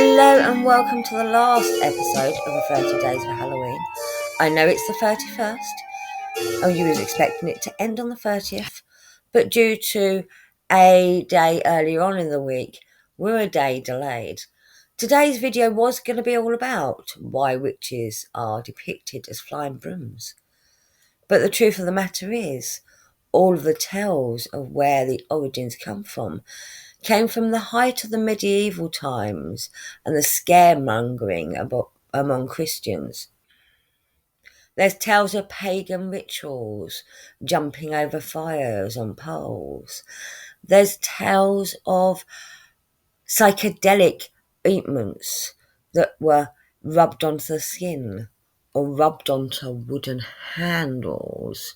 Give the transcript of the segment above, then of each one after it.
Hello and welcome to the last episode of the 30 Days for Halloween. I know it's the 31st. Oh, you was expecting it to end on the 30th. But due to a day earlier on in the week, we're a day delayed. Today's video was going to be all about why witches are depicted as flying brooms. But the truth of the matter is, all of the tales of where the origins come from came from the height of the medieval times and the scaremongering among Christians. There's tales of pagan rituals, jumping over fires on poles. There's tales of psychedelic ointments that were rubbed onto the skin or rubbed onto wooden handles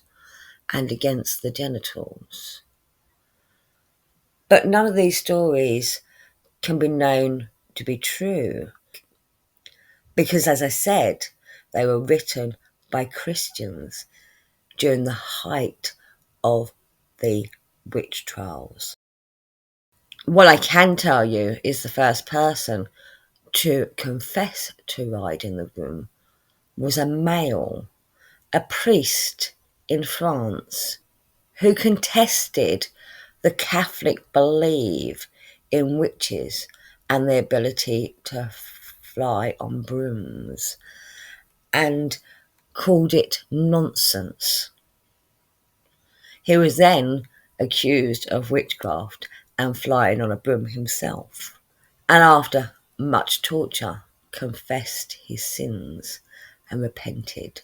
and against the genitals. But none of these stories can be known to be true because, as I said, they were written by Christians during the height of the witch trials. What I can tell you is the first person to confess to riding the broom was a male, a priest in France, who contested the Catholic belief in witches and the ability to fly on brooms, and called it nonsense. He was then accused of witchcraft and flying on a broom himself, and after much torture confessed his sins and repented,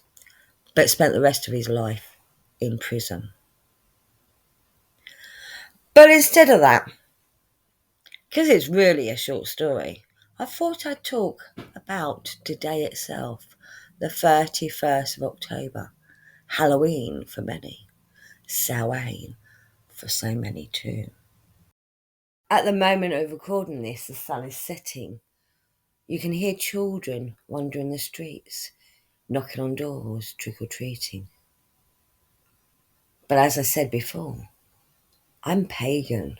but spent the rest of his life in prison. But instead of that, because it's really a short story, I thought I'd talk about today itself, the 31st of October, Halloween for many, Samhain for so many too. At the moment of recording this, the sun is setting. You can hear children wandering the streets, knocking on doors, trick-or-treating. But as I said before, I'm pagan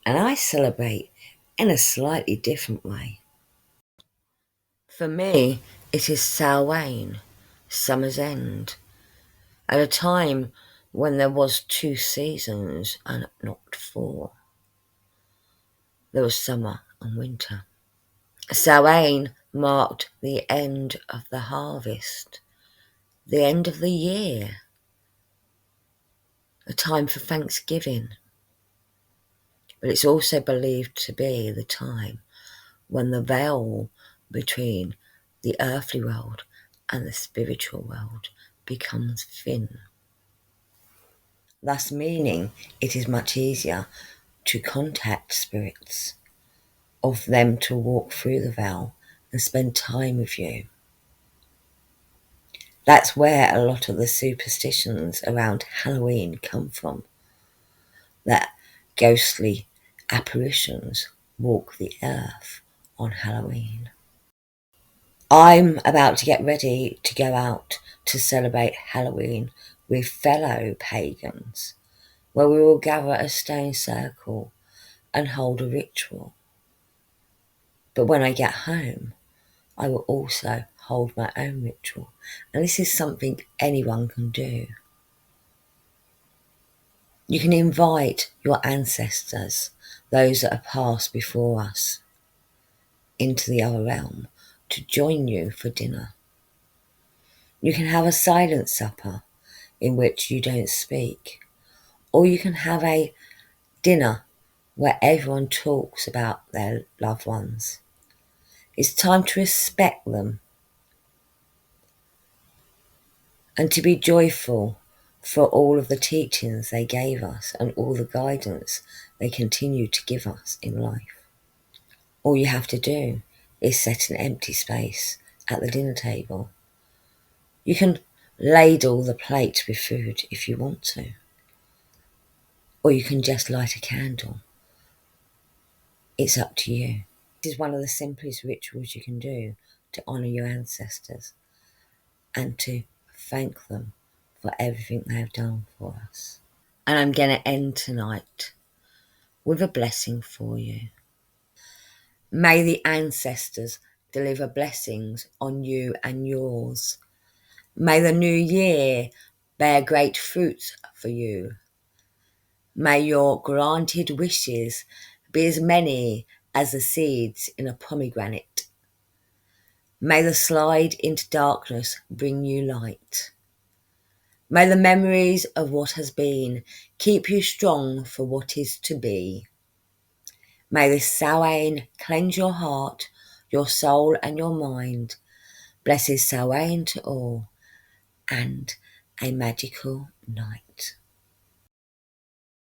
and I celebrate in a slightly different way. For me, it is Samhain, summer's end, at a time when there was 2 seasons and not 4. There was summer and winter. Samhain marked the end of the harvest, the end of the year, a time for Thanksgiving. But it's also believed to be the time when the veil between the earthly world and the spiritual world becomes thin, thus meaning it is much easier to contact spirits, of them to walk through the veil and spend time with you. That's where a lot of the superstitions around Halloween come from, that ghostly apparitions walk the earth on Halloween. I'm about to get ready to go out to celebrate Halloween with fellow pagans, where we will gather a stone circle and hold a ritual. But when I get home, I will also hold my own ritual, and this is something anyone can do. You can invite your ancestors, those that have passed before us, into the other realm to join you for dinner. You can have a silent supper in which you don't speak, or you can have a dinner where everyone talks about their loved ones. It's time to respect them and to be joyful for all of the teachings they gave us and all the guidance they continue to give us in life. All you have to do is set an empty space at the dinner table. You can ladle the plate with food if you want to, or you can just light a candle. It's up to you. This is one of the simplest rituals you can do to honour your ancestors and to thank them for everything they have done for us. And I'm going to end tonight with a blessing for you. May the ancestors deliver blessings on you and yours. May the new year bear great fruits for you. May your granted wishes be as many as the seeds in a pomegranate. May the slide into darkness bring you light. May the memories of what has been keep you strong for what is to be. May this Samhain cleanse your heart, your soul and your mind. Blessed Samhain to all, and a magical night.